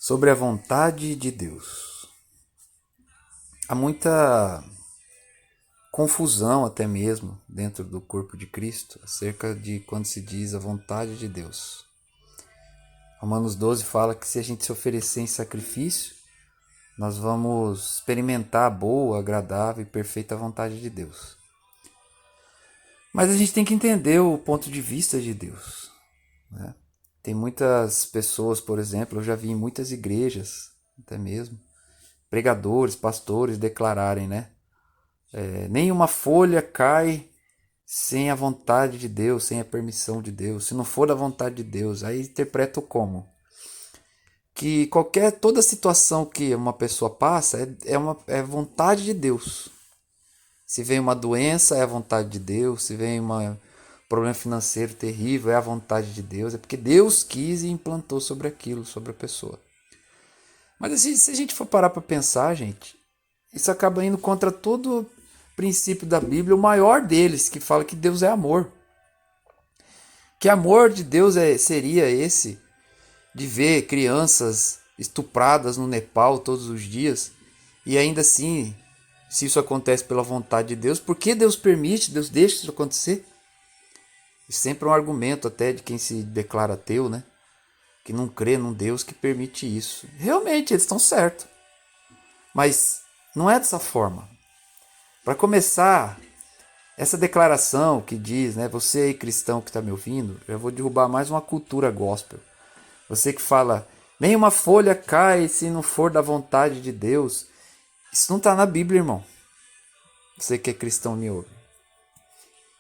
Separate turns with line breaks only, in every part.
sobre a vontade de Deus. Há muita confusão até mesmo dentro do corpo de Cristo acerca de quando se diz a vontade de Deus. Romanos 12 fala que se a gente se oferecer em sacrifício, nós vamos experimentar a boa, agradável e perfeita vontade de Deus. Mas a gente tem que entender o ponto de vista de Deus, né? Tem muitas pessoas, por exemplo, eu já vi em muitas igrejas, até mesmo, pregadores, pastores declararem, né? Nenhuma folha cai sem a vontade de Deus, sem a permissão de Deus. Se não for da vontade de Deus, aí interpreto como que toda situação que uma pessoa passa é vontade de Deus. Se vem uma doença, é a vontade de Deus. Se vem um problema financeiro terrível, é a vontade de Deus. É porque Deus quis e implantou sobre aquilo, sobre a pessoa. Mas assim, se a gente for parar para pensar, gente, isso acaba indo contra todo o princípio da Bíblia, o maior deles, que fala que Deus é amor. Que amor de Deus seria esse de ver crianças estupradas no Nepal todos os dias e ainda assim, se isso acontece pela vontade de Deus, por que Deus permite, Deus deixa isso acontecer? Isso sempre é um argumento até de quem se declara ateu, né? Que não crê num Deus que permite isso. Realmente, eles estão certos. Mas não é dessa forma. Para começar, essa declaração que diz, né? Você aí cristão que está me ouvindo, eu vou derrubar mais uma cultura gospel. Você que fala, nenhuma folha cai se não for da vontade de Deus. Isso não está na Bíblia, irmão. Você que é cristão me ouve.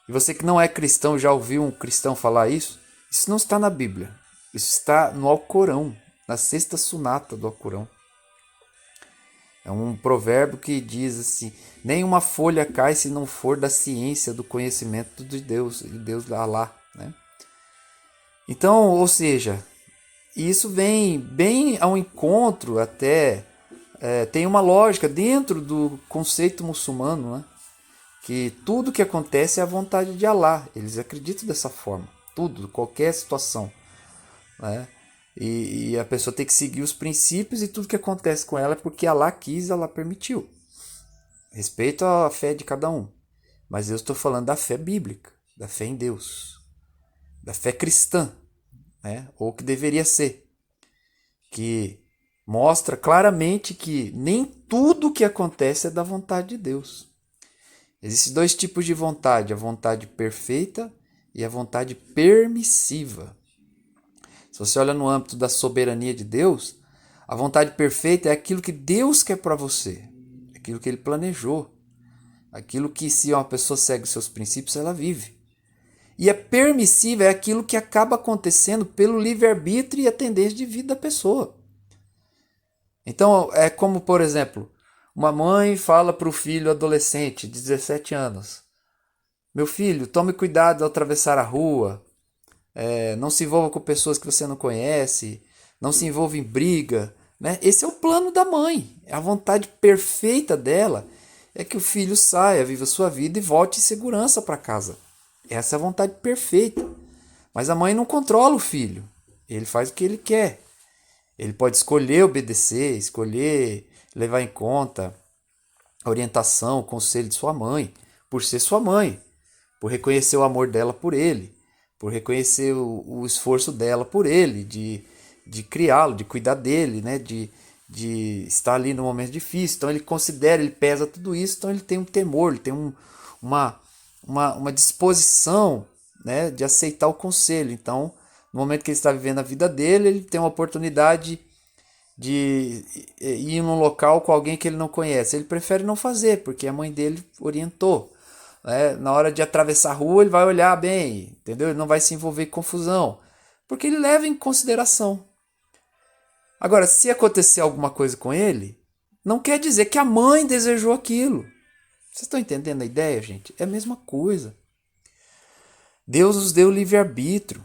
E você que não é cristão, já ouviu um cristão falar isso? Isso não está na Bíblia. Isso está no Alcorão, na sexta sunata do Alcorão. É um provérbio que diz assim, nenhuma folha cai se não for da ciência, do conhecimento de Deus Alá, né? Então, ou seja, isso vem bem ao encontro até, tem uma lógica dentro do conceito muçulmano, né? Que tudo que acontece é a vontade de Alá. Eles acreditam dessa forma. Tudo, qualquer situação, né? E a pessoa tem que seguir os princípios e tudo que acontece com ela é porque Alá quis, Alá permitiu. Respeito à fé de cada um. Mas eu estou falando da fé bíblica, da fé em Deus, da fé cristã, né? Ou que deveria ser. Que mostra claramente que nem tudo que acontece é da vontade de Deus. Existem dois tipos de vontade, a vontade perfeita e a vontade permissiva. Se você olha no âmbito da soberania de Deus, a vontade perfeita é aquilo que Deus quer para você, aquilo que Ele planejou, aquilo que se uma pessoa segue os seus princípios, ela vive. E a permissiva é aquilo que acaba acontecendo pelo livre-arbítrio e a tendência de vida da pessoa. Então, é como, por exemplo, uma mãe fala para o filho adolescente de 17 anos, meu filho, tome cuidado ao atravessar a rua, não se envolva com pessoas que você não conhece, não se envolva em briga, né? Esse é o plano da mãe, a vontade perfeita dela é que o filho saia, viva a sua vida e volte em segurança para casa. Essa é a vontade perfeita. Mas a mãe não controla o filho, ele faz o que ele quer. Ele pode escolher obedecer, escolher levar em conta a orientação, o conselho de sua mãe, por ser sua mãe, por reconhecer o amor dela por ele, por reconhecer o esforço dela por ele, de criá-lo, de cuidar dele, né? De estar ali no momento difícil. Então ele considera, ele pesa tudo isso, então ele tem um temor, ele tem uma disposição, né, de aceitar o conselho. Então, no momento que ele está vivendo a vida dele, ele tem uma oportunidade de ir num local com alguém que ele não conhece. Ele prefere não fazer, porque a mãe dele orientou. Né? Na hora de atravessar a rua, ele vai olhar bem, entendeu? Ele não vai se envolver em confusão, porque ele leva em consideração. Agora, se acontecer alguma coisa com ele, não quer dizer que a mãe desejou aquilo. Vocês estão entendendo a ideia, gente? É a mesma coisa. Deus nos deu livre-arbítrio.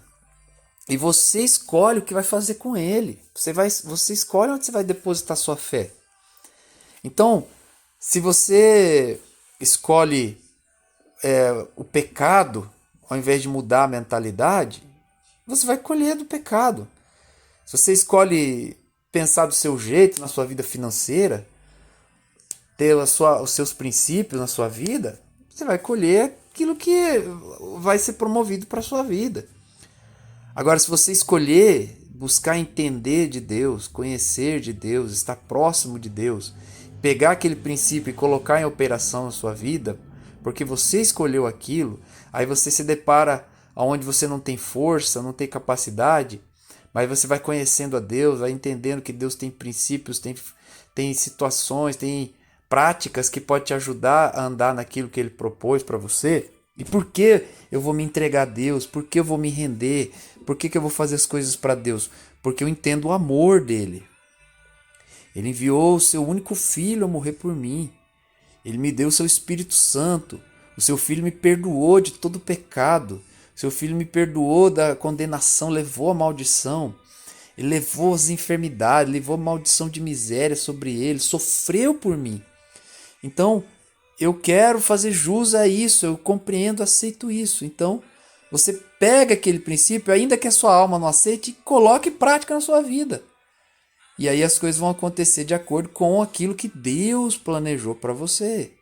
E você escolhe o que vai fazer com ele. Você escolhe onde você vai depositar sua fé. Então, se você escolhe o pecado, ao invés de mudar a mentalidade, você vai colher do pecado. Se você escolhe pensar do seu jeito na sua vida financeira, ter os seus princípios na sua vida, você vai colher aquilo que vai ser promovido para a sua vida. Agora, se você escolher buscar entender de Deus, conhecer de Deus, estar próximo de Deus, pegar aquele princípio e colocar em operação na sua vida, porque você escolheu aquilo, aí você se depara onde você não tem força, não tem capacidade, mas você vai conhecendo a Deus, vai entendendo que Deus tem princípios, tem situações, tem práticas que pode te ajudar a andar naquilo que Ele propôs para você. E por que eu vou me entregar a Deus? Por que eu vou me render? Por que eu vou fazer as coisas para Deus? Porque eu entendo o amor dele. Ele enviou o seu único filho a morrer por mim. Ele me deu o seu Espírito Santo. O seu filho me perdoou de todo pecado. O seu filho me perdoou da condenação, levou a maldição. Ele levou as enfermidades, levou a maldição de miséria sobre ele, sofreu por mim. Então, eu quero fazer jus a isso, eu compreendo, aceito isso. Então, você pega aquele princípio, ainda que a sua alma não aceite, e coloque em prática na sua vida. E aí as coisas vão acontecer de acordo com aquilo que Deus planejou para você.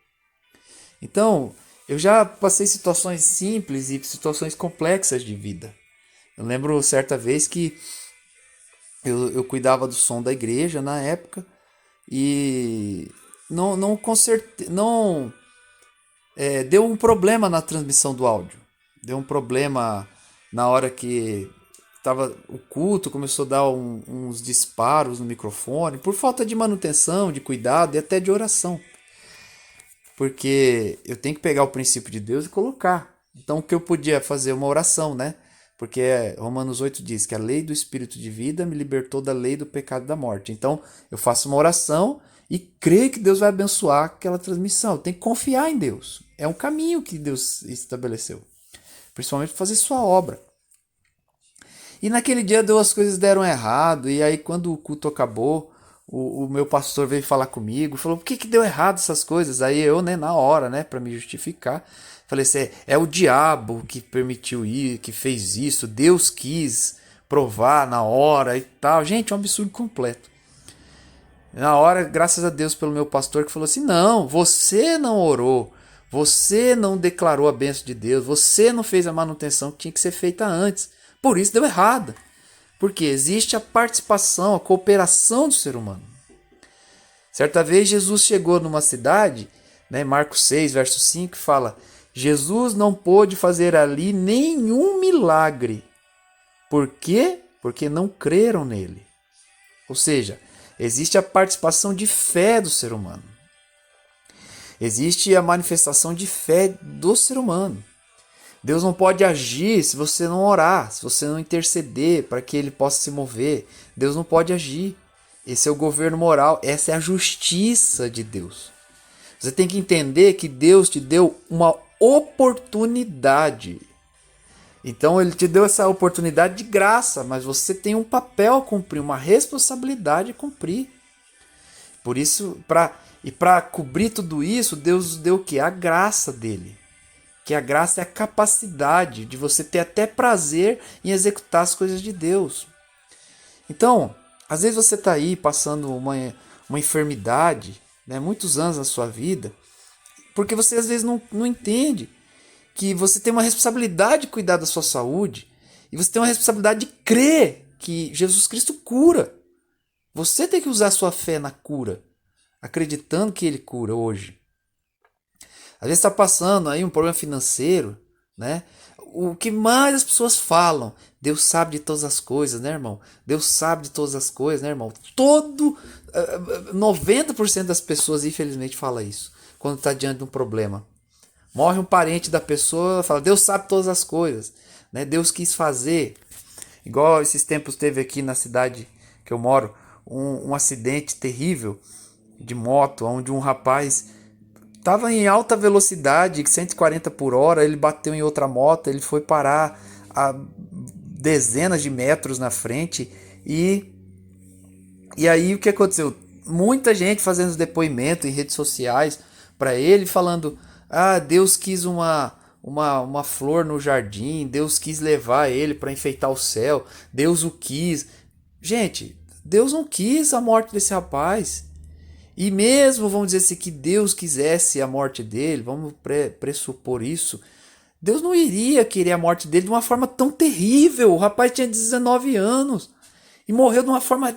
Então, eu já passei situações simples e situações complexas de vida. Eu lembro certa vez que eu cuidava do som da igreja na época e não consertei, deu um problema na transmissão do áudio. Deu um problema na hora que tava o culto, começou a dar uns disparos no microfone, por falta de manutenção, de cuidado e até de oração. Porque eu tenho que pegar o princípio de Deus e colocar. Então o que eu podia fazer? Uma oração, né? Porque Romanos 8 diz que a lei do Espírito de vida me libertou da lei do pecado e da morte. Então eu faço uma oração e creio que Deus vai abençoar aquela transmissão. Tem que confiar em Deus. É um caminho que Deus estabeleceu. Principalmente para fazer sua obra. E naquele dia as coisas deram errado. E aí quando o culto acabou, o meu pastor veio falar comigo. Falou, por que deu errado essas coisas? Aí eu, na hora, para me justificar, falei assim, é o diabo que permitiu isso, que fez isso. Deus quis provar na hora e tal. Gente, é um absurdo completo. Na hora, graças a Deus pelo meu pastor que falou assim, não, você não orou. Você não declarou a bênção de Deus. Você não fez a manutenção que tinha que ser feita antes. Por isso deu errado. Porque existe a participação, a cooperação do ser humano. Certa vez Jesus chegou numa cidade, Marcos 6, verso 5, fala, Jesus não pôde fazer ali nenhum milagre. Por quê? Porque não creram nele. Ou seja, existe a participação de fé do ser humano. Existe a manifestação de fé do ser humano. Deus não pode agir se você não orar, se você não interceder para que ele possa se mover. Deus não pode agir. Esse é o governo moral, essa é a justiça de Deus. Você tem que entender que Deus te deu uma oportunidade. Então ele te deu essa oportunidade de graça, mas você tem um papel a cumprir, uma responsabilidade a cumprir. Por isso, para cobrir tudo isso, Deus deu o quê? A graça dele. Que a graça é a capacidade de você ter até prazer em executar as coisas de Deus. Então, às vezes você está aí passando uma enfermidade, muitos anos na sua vida, porque você às vezes não entende que você tem uma responsabilidade de cuidar da sua saúde e você tem uma responsabilidade de crer que Jesus Cristo cura. Você tem que usar a sua fé na cura, acreditando que ele cura hoje. Às vezes está passando aí um problema financeiro, O que mais as pessoas falam, Deus sabe de todas as coisas, irmão? Deus sabe de todas as coisas, irmão? 90% das pessoas, infelizmente, fala isso, quando está diante de um problema. Morre um parente da pessoa, fala, Deus sabe todas as coisas, Deus quis fazer. Igual esses tempos teve aqui na cidade que eu moro, um acidente terrível de moto, onde um rapaz estava em alta velocidade, 140 por hora, ele bateu em outra moto, ele foi parar a dezenas de metros na frente e aí o que aconteceu? Muita gente fazendo depoimento em redes sociais para ele, falando, Deus quis uma flor no jardim, Deus quis levar ele para enfeitar o céu, Deus o quis. Gente, Deus não quis a morte desse rapaz. E mesmo, vamos dizer assim, que Deus quisesse a morte dele, vamos pressupor isso, Deus não iria querer a morte dele de uma forma tão terrível. O rapaz tinha 19 anos e morreu de uma forma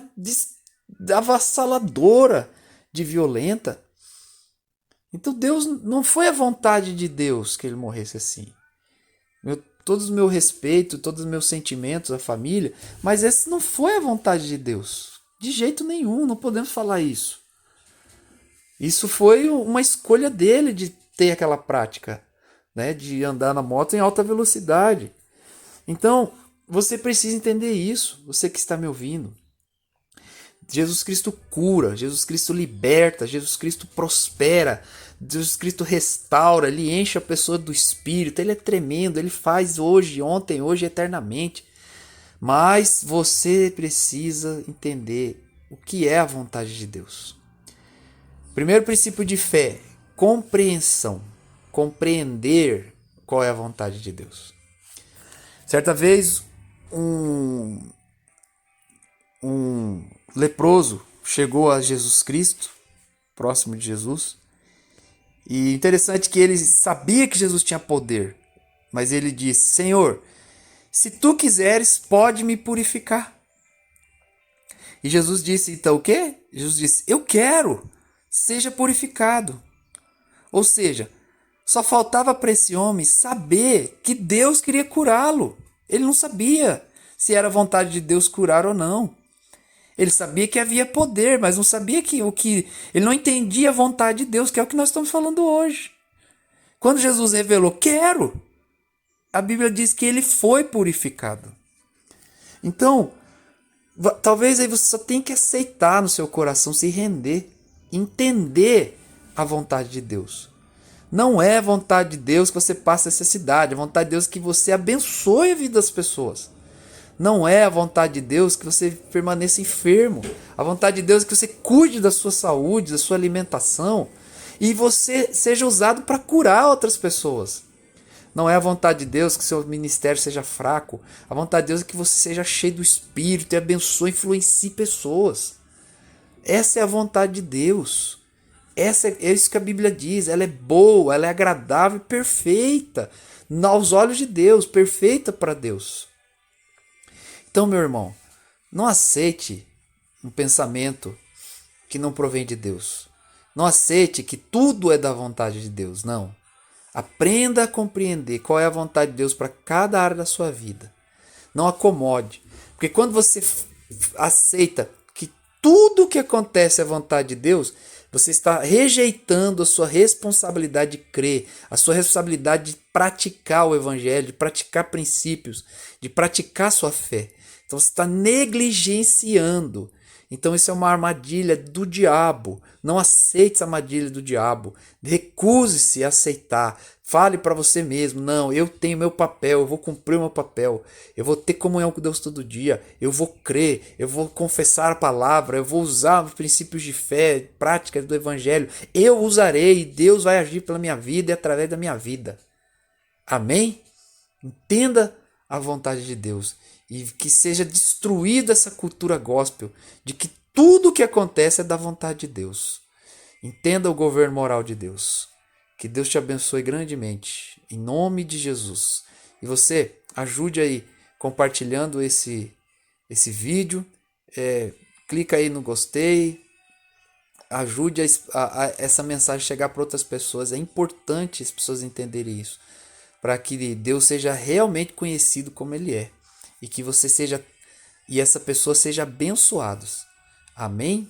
avassaladora, de violenta. Então Deus, não foi a vontade de Deus que ele morresse assim. Todos os meus respeitos, todos os meus sentimentos, a família, mas essa não foi a vontade de Deus. De jeito nenhum, não podemos falar isso. Isso foi uma escolha dele de ter aquela prática, né, de andar na moto em alta velocidade. Então, você precisa entender isso, você que está me ouvindo. Jesus Cristo cura, Jesus Cristo liberta, Jesus Cristo prospera, Jesus Cristo restaura, ele enche a pessoa do Espírito, ele é tremendo, ele faz hoje, ontem, hoje, eternamente. Mas você precisa entender o que é a vontade de Deus. Primeiro princípio de fé, compreensão, compreender qual é a vontade de Deus. Certa vez, um leproso chegou a Jesus Cristo, próximo de Jesus, e interessante que ele sabia que Jesus tinha poder, mas ele disse: Senhor, se tu quiseres, pode me purificar. E Jesus disse: então o quê? Jesus disse: eu quero, seja purificado. Ou seja, só faltava para esse homem saber que Deus queria curá-lo. Ele não sabia se era vontade de Deus curar ou não. Ele sabia que havia poder, mas não sabia ele não entendia a vontade de Deus, que é o que nós estamos falando hoje. Quando Jesus revelou, quero, a Bíblia diz que ele foi purificado. Então, talvez aí você só tenha que aceitar no seu coração, se render, entender a vontade de Deus. Não é a vontade de Deus que você passe necessidade, é a vontade de Deus que você abençoe a vida das pessoas. Não é a vontade de Deus que você permaneça enfermo. A vontade de Deus é que você cuide da sua saúde, da sua alimentação e você seja usado para curar outras pessoas. Não é a vontade de Deus que seu ministério seja fraco. A vontade de Deus é que você seja cheio do Espírito e abençoe e influencie pessoas. Essa é a vontade de Deus. É isso que a Bíblia diz. Ela é boa, ela é agradável e perfeita aos olhos de Deus, perfeita para Deus. Então, meu irmão, não aceite um pensamento que não provém de Deus. Não aceite que tudo é da vontade de Deus, não. Aprenda a compreender qual é a vontade de Deus para cada área da sua vida. Não acomode. Porque quando você aceita que tudo que acontece é a vontade de Deus, você está rejeitando a sua responsabilidade de crer, a sua responsabilidade de praticar o Evangelho, de praticar princípios, de praticar sua fé. Então você está negligenciando. Então isso é uma armadilha do diabo. Não aceite essa armadilha do diabo. Recuse-se a aceitar. Fale para você mesmo: não, eu tenho meu papel, eu vou cumprir o meu papel. Eu vou ter comunhão com Deus todo dia. Eu vou crer, eu vou confessar a palavra, eu vou usar os princípios de fé, práticas do evangelho. Eu usarei e Deus vai agir pela minha vida e através da minha vida. Amém? Entenda a vontade de Deus. E que seja destruída essa cultura gospel de que tudo o que acontece é da vontade de Deus. Entenda o governo moral de Deus. Que Deus te abençoe grandemente. Em nome de Jesus. E você, ajude aí compartilhando esse vídeo. Clica aí no gostei. Ajude essa mensagem chegar para outras pessoas. É importante as pessoas entenderem isso. Para que Deus seja realmente conhecido como Ele é. E que você seja, e essa pessoa seja abençoados. Amém?